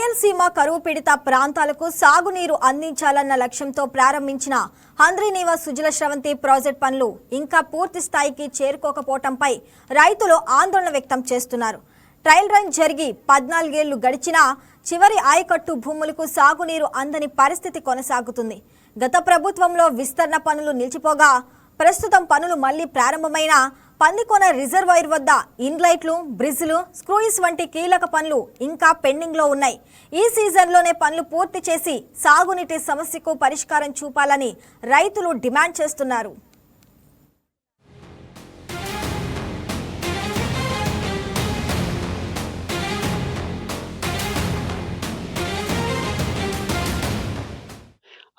రాయలసీమ కరువు పీడిత ప్రాంతాలకు సాగునీరు అందించాలన్న లక్ష్యంతో ప్రారంభించిన హంద్రీనీవా సుజల స్రవంతి ప్రాజెక్ట్ పనులు ఇంకా పూర్తి స్థాయికి చేరుకోకపోవడంపై రైతులు ఆందోళన వ్యక్తం చేస్తున్నారు. ట్రయల్ రన్ జరిగి 14 ఏళ్లు గడిచినా చివరి ఆయకట్టు భూములకు సాగునీరు అందని పరిస్థితి కొనసాగుతుంది. గత ప్రభుత్వంలో విస్తరణ పనులు నిలిచిపోగా ప్రస్తుతం పనులు మళ్లీ ప్రారంభమైన పందికోన రిజర్వాయర్ వద్ద ఇన్లైట్లు, బ్రిడ్జ్లు, స్క్రూయిస్ వంటి కీలక పనులు ఇంకా పెండింగ్ లో ఉన్నాయి. ఈ సీజన్లోనే పనులు పూర్తి చేసి సాగునీటి సమస్యకు పరిష్కారం చూపాలని రైతులు డిమాండ్ చేస్తున్నారు.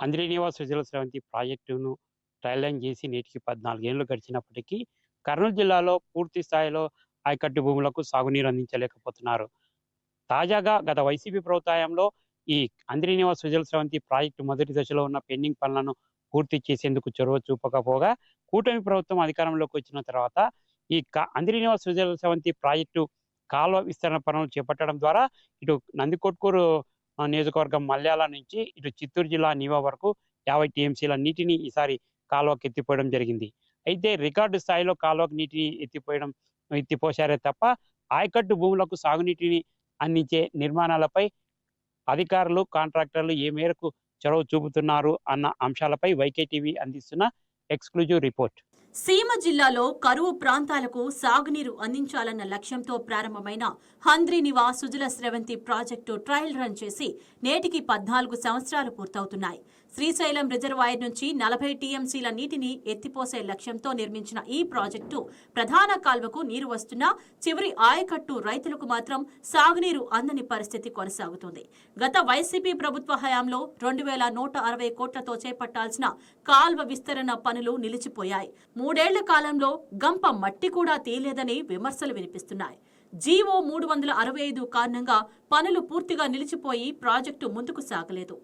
హంద్రీనీవా సుజల స్రవంతి ప్రాజెక్టును ట్రయల్ రన్ చేసి నేటికి 14 ఏళ్లు గడిచినప్పటికీ కర్నూలు జిల్లాలో పూర్తి స్థాయిలో ఆయకట్టు భూములకు సాగునీరు అందించలేకపోతున్నారు. తాజాగా గత వైసీపీ ప్రభుత్వంలో ఈ హంద్రీనీవా సుజల స్రవంతి ప్రాజెక్టు మొదటి దశలో ఉన్న పెండింగ్ పనులను పూర్తి చేసేందుకు చొరవ చూపకపోగా కూటమి ప్రభుత్వం అధికారంలోకి వచ్చిన తర్వాత ఈ హంద్రీనీవా సుజల స్రవంతి ప్రాజెక్టు కాలువ విస్తరణ పనులు చేపట్టడం ద్వారా ఇటు నందికొట్కూరు నియోజకవర్గం మల్యాల నుంచి ఇటు చిత్తూరు జిల్లా నీవా వరకు 50 టీఎంసీల నీటిని ఈసారి కాలువకు ఎత్తిపోయడం జరిగింది. అయితే రికార్డు స్థాయిలో కాలువకు నీటిని ఎత్తిపోసారే తప్ప ఆయకట్టు భూములకు సాగునీటిని అందించే నిర్మాణాలపై అధికారులు, కాంట్రాక్టర్లు ఏ మేరకు చొరవ చూపుతున్నారు అన్న అంశాలపై వైకేటీవీ అందిస్తున్న ఎక్స్క్లూజివ్ రిపోర్ట్. సీమ జిల్లాలో కరువు ప్రాంతాలకు సాగునీరు అందించాలన్న లక్ష్యంతో ప్రారంభమైన Handrineeva Sujala Sravanthi project trial run చేసి నేటికి 14 సంవత్సరాలు పూర్తవుతున్నాయి. శ్రీశైలం రిజర్వాయర్ నుంచి 40 టీఎంసీల నీటిని ఎత్తిపోసే లక్ష్యంతో నిర్మించిన ఈ ప్రాజెక్టు ప్రధాన కాల్వకు నీరు వస్తున్నా చివరి ఆయకట్టు రైతులకు మాత్రం సాగునీరు అందని పరిస్థితి కొనసాగుతుంది. గత వైసీపీ ప్రభుత్వ హయాంలో 2160 కోట్లతో చేపట్టాల్సిన కాల్వ విస్తరణ పనులు నిలిచిపోయాయి. 3 ఏళ్ల కాలంలో గంప మట్టి కూడా తీయలేదని విమర్శలు వినిపిస్తున్నాయి. జీవో 365 కారణంగా పనులు పూర్తిగా నిలిచిపోయి ప్రాజెక్టు ముందుకు సాగలేదు.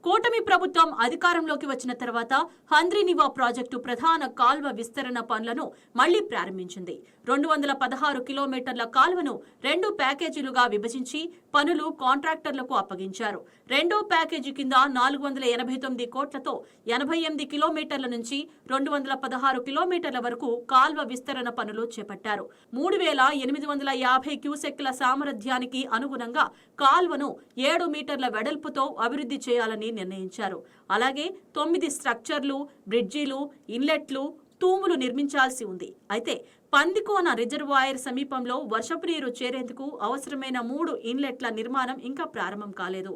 కూటమి ప్రభుత్వం అధికారంలోకి వచ్చిన తర్వాత హంద్రీనీవా ప్రాజెక్టు ప్రధాన కాల్వ విస్తరణ పనులను మళ్లీ ప్రారంభించింది. 216 కిలోమీటర్ల కాల్వను 2 ప్యాకేజీలుగా విభజించి పనులు కాంట్రాక్టర్లకు అప్పగించారు. రెండో ప్యాకేజీ కింద 489 కోట్లతో 88 కిలోమీటర్ల నుంచి 216 కిలోమీటర్ల వరకు కాల్వ విస్తరణ పనులు చేపట్టారు. 3850 క్యూసెక్ల సామర్థ్యానికి అనుగుణంగా కాల్వను 7 మీటర్ల వెడల్పుతో అభివృద్ధి చేయాలని నిర్ణయించారు. అలాగే 9 స్ట్రక్చర్లు, బ్రిడ్జీలు, ఇన్లెట్లు, తూములు నిర్మించాల్సి ఉంది. అయితే పందికోన రిజర్వాయర్ సమీపంలో వర్షపు నీరు చేరేందుకు అవసరమైన 3 ఇన్లెట్ల నిర్మాణం ఇంకా ప్రారంభం కాలేదు.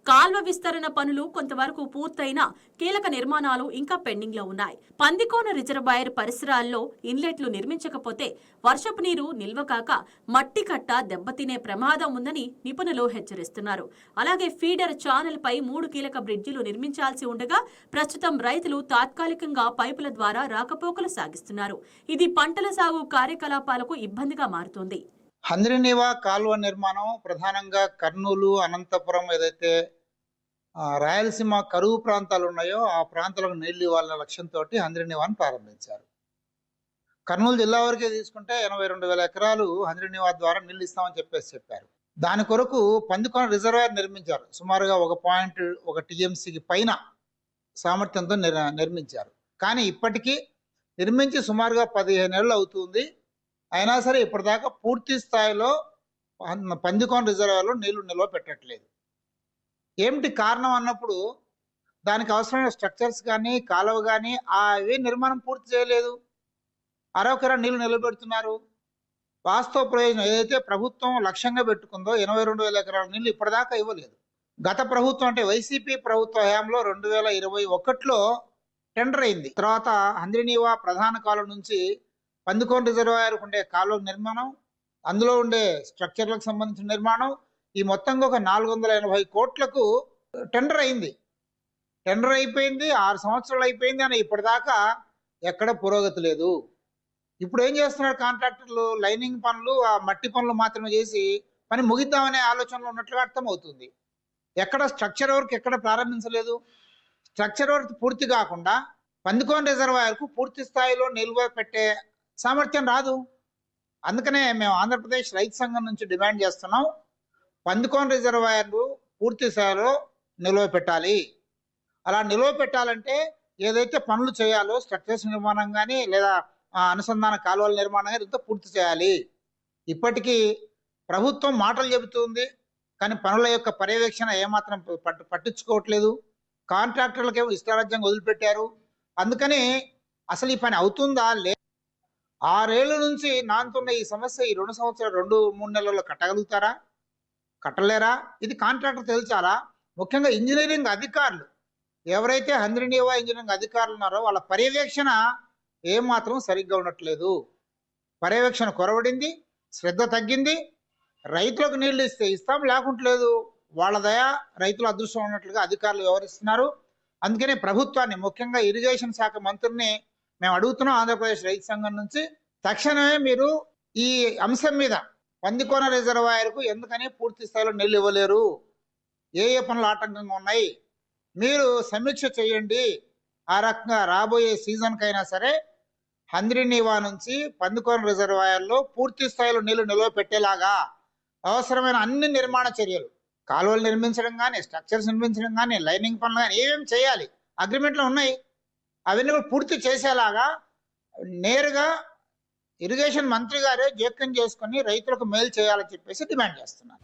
కాల్వ విస్తరణ పనులు కొంతవరకు పూర్తయినా కీలక నిర్మాణాలు ఇంకా పెండింగ్ లో ఉన్నాయి. పందికోన రిజర్వాయర్ పరిసరాల్లో ఇన్లెట్లు నిర్మించకపోతే వర్షపు నీరు నిల్వ కాక మట్టి కట్ట దెబ్బతినే ప్రమాదం ఉందని నిపుణులు హెచ్చరిస్తున్నారు. అలాగే ఫీడర్ ఛానల్ పై 3 కీలక బ్రిడ్జిలు నిర్మించాల్సి ఉండగా ప్రస్తుతం రైతులు తాత్కాలికంగా పైపుల ద్వారా రాకపోకలు సాగిస్తున్నారు. ఇది పంటల సాగు కార్యకలాపాలకు ఇబ్బందిగా మారుతోంది. హంద్రీనీవా కాలువ నిర్మాణం ప్రధానంగా కర్నూలు, అనంతపురం ఏదైతే రాయలసీమ కరువు ప్రాంతాలు ఉన్నాయో ఆ ప్రాంతాలకు నీళ్లు ఇవ్వాలనే లక్ష్యంతో హంద్రీనీవాను ప్రారంభించారు. కర్నూలు జిల్లా వరకే తీసుకుంటే 82,000 ఎకరాలు హంద్రీనీవా ద్వారా నీళ్లు ఇస్తామని చెప్పారు. దాని కొరకు పందికోన రిజర్వాయర్ నిర్మించారు. సుమారుగా 1.1 టీఎంసీకి పైన సామర్థ్యంతో నిర్మించారు. కానీ ఇప్పటికీ నిర్మించి సుమారుగా 15 ఏళ్ళు అవుతుంది. అయినా సరే ఇప్పటిదాకా పూర్తి స్థాయిలో పందికోన రిజర్వాయర్లో నీళ్లు నిల్వ పెట్టట్లేదు. ఏమిటి కారణం అన్నప్పుడు దానికి అవసరమైన స్ట్రక్చర్స్ కానీ కాలువ కానీ అవి నిర్మాణం పూర్తి చేయలేదు. అరవకర నీళ్లు నిలబెడుతున్నారు. వాస్తవ ప్రయోజనం ఏదైతే ప్రభుత్వం లక్ష్యంగా పెట్టుకుందో 82,000 ఎకరాల నీళ్లు ఇప్పటిదాకా ఇవ్వలేదు. గత ప్రభుత్వం అంటే వైసీపీ ప్రభుత్వ హయాంలో 2021లో టెండర్ అయింది. తర్వాత హంద్రీనీవా ప్రధాన కాలువ నుంచి పందికోన రిజర్వాయర్ ఉండే కాలువ నిర్మాణం, అందులో ఉండే స్ట్రక్చర్లకు సంబంధించిన నిర్మాణం, ఈ మొత్తంగా ఒక 480 కోట్లకు టెండర్ అయింది. టెండర్ అయిపోయింది, 6 సంవత్సరాలు అయిపోయింది అని ఇప్పటిదాకా ఎక్కడ పురోగతి లేదు. ఇప్పుడు ఏం చేస్తున్నారు కాంట్రాక్టర్లు? లైనింగ్ పనులు, ఆ మట్టి పనులు మాత్రమే చేసి పని ముగిద్దామనే ఆలోచనలో ఉన్నట్లుగా అర్థమవుతుంది. ఎక్కడ స్ట్రక్చర్ వర్క్ ఎక్కడ ప్రారంభించలేదు. స్ట్రక్చర్ వర్క్ పూర్తి కాకుండా పందికోన రిజర్వాయర్కు పూర్తి స్థాయిలో నిల్వ పెట్టే సామర్థ్యం రాదు. అందుకనే మేము ఆంధ్రప్రదేశ్ రైతు సంఘం నుంచి డిమాండ్ చేస్తున్నాం, పందికోన రిజర్వాయర్లు పూర్తి స్థాయిలో నిల్వ పెట్టాలి. అలా నిల్వ పెట్టాలంటే ఏదైతే పనులు చేయాలో స్ట్రక్చర్స్ నిర్మాణం కానీ లేదా అనుసంధాన కాలువల నిర్మాణం కానీ ఇంత పూర్తి చేయాలి. ఇప్పటికీ ప్రభుత్వం మాటలు చెబుతుంది కానీ పనుల యొక్క పర్యవేక్షణ ఏమాత్రం పట్టించుకోవట్లేదు. కాంట్రాక్టర్లకేమో ఇష్టారాజ్యంగా వదిలిపెట్టారు. అందుకని అసలు ఈ పని అవుతుందా? 6 ఏళ్ళ నుంచి నానుతున్న ఈ సమస్య ఈ 2 సంవత్సరాలు 2-3 నెలల్లో కట్టగలుగుతారా? కట్టలేరా? ఇది కాంట్రాక్టర్ తెలుసాలా? ముఖ్యంగా ఇంజనీరింగ్ అధికారులు ఎవరైతే హంద్రీనీవా ఇంజనీరింగ్ అధికారులు ఉన్నారో వాళ్ళ పర్యవేక్షణ ఏమాత్రం సరిగ్గా ఉండట్లేదు. పర్యవేక్షణ కొరవడింది, శ్రద్ధ తగ్గింది. రైతులకు నీళ్లు ఇస్తే ఇస్తాం, లేకుంటలేదు. వాళ్ళ దయ రైతుల అదృష్టం ఉన్నట్లుగా అధికారులు వ్యవహరిస్తున్నారు. అందుకనే ప్రభుత్వాన్ని, ముఖ్యంగా ఇరిగేషన్ శాఖ మంత్రిని మేము అడుగుతున్నాం ఆంధ్రప్రదేశ్ రైతు సంఘం నుంచి, తక్షణమే మీరు ఈ అంశం మీద పందికోన రిజర్వాయర్కు ఎందుకని పూర్తి స్థాయిలో నీళ్లు ఇవ్వలేరు, ఏ పనులు ఆటంకంగా ఉన్నాయి, మీరు సమీక్ష చేయండి. ఆ రకంగా రాబోయే సీజన్కైనా సరే హంద్రీనీవా నుంచి పందికోన రిజర్వాయర్లో పూర్తి స్థాయిలో నీళ్లు నిల్వ పెట్టేలాగా అవసరమైన అన్ని నిర్మాణ చర్యలు, కాలువలు నిర్మించడం కానీ, స్ట్రక్చర్స్ నిర్మించడం కానీ, లైనింగ్ పనులు కానీ ఏమేమి చేయాలి అగ్రిమెంట్లో ఉన్నాయి, అవన్నీ కూడా పూర్తి చేసేలాగా నేరుగా ఇరిగేషన్ మంత్రి గారే జోక్యం చేసుకుని రైతులకు మేలు చేయాలని చెప్పేసి డిమాండ్ చేస్తున్నారు.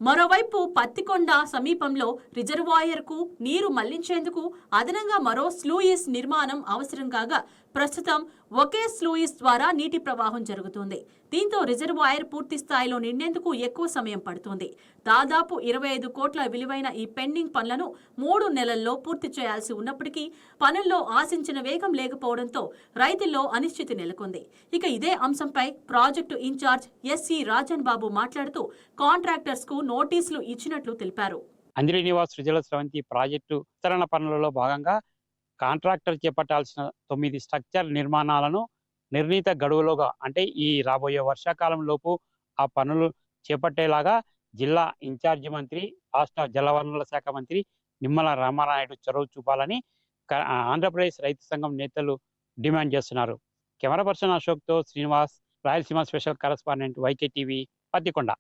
మరోవైపు పత్తికొండ సమీపంలో రిజర్వాయర్కు నీరు మళ్లించేందుకు అదనంగా మరో స్లూయిస్ నిర్మాణం అవసరం కాగా ప్రస్తుతం ఒకే స్లూయిస్ ద్వారా నీటి ప్రవాహం జరుగుతుంది. దీంతో రిజర్వాయర్ పూర్తి స్థాయిలో నిండేందుకు ఎక్కువ సమయం పడుతుంది. దాదాపు 25 కోట్ల విలువైన ఈ పెండింగ్ పనులను 3 నెలల్లో పూర్తి చేయాల్సి ఉన్నప్పటికీ పనుల్లో ఆశించిన వేగం లేకపోవడంతో రైతుల్లో అనిశ్చితి నెలకొంది. ఇక ఇదే అంశంపై ప్రాజెక్టు ఇన్ఛార్జ్ ఎస్సి రాజన్ బాబు మాట్లాడుతూ కాంట్రాక్టర్స్ కు నోటీసులు ఇచ్చినట్లు తెలిపారు. హంద్రీనీవా సుజల స్రవంతి ప్రాజెక్టు విస్తరణ పనులలో భాగంగా కాంట్రాక్టర్ చేపట్టాల్సిన 9 స్ట్రక్చర్ నిర్మాణాలను నిర్ణీత గడువులోగా, అంటే ఈ రాబోయే వర్షాకాలం లోపు ఆ పనులు చేపట్టేలాగా జిల్లా ఇన్ఛార్జి మంత్రి, రాష్ట్ర జలవనరుల శాఖ మంత్రి నిమ్మల రామానాయుడు చొరవ చూపాలని ఆంధ్రప్రదేశ్ రైతు సంఘం నేతలు డిమాండ్ చేస్తున్నారు. కెమెరా పర్సన్ అశోక్తో Srinivas, Rayalaseema special correspondent, YK TV, Pattikonda.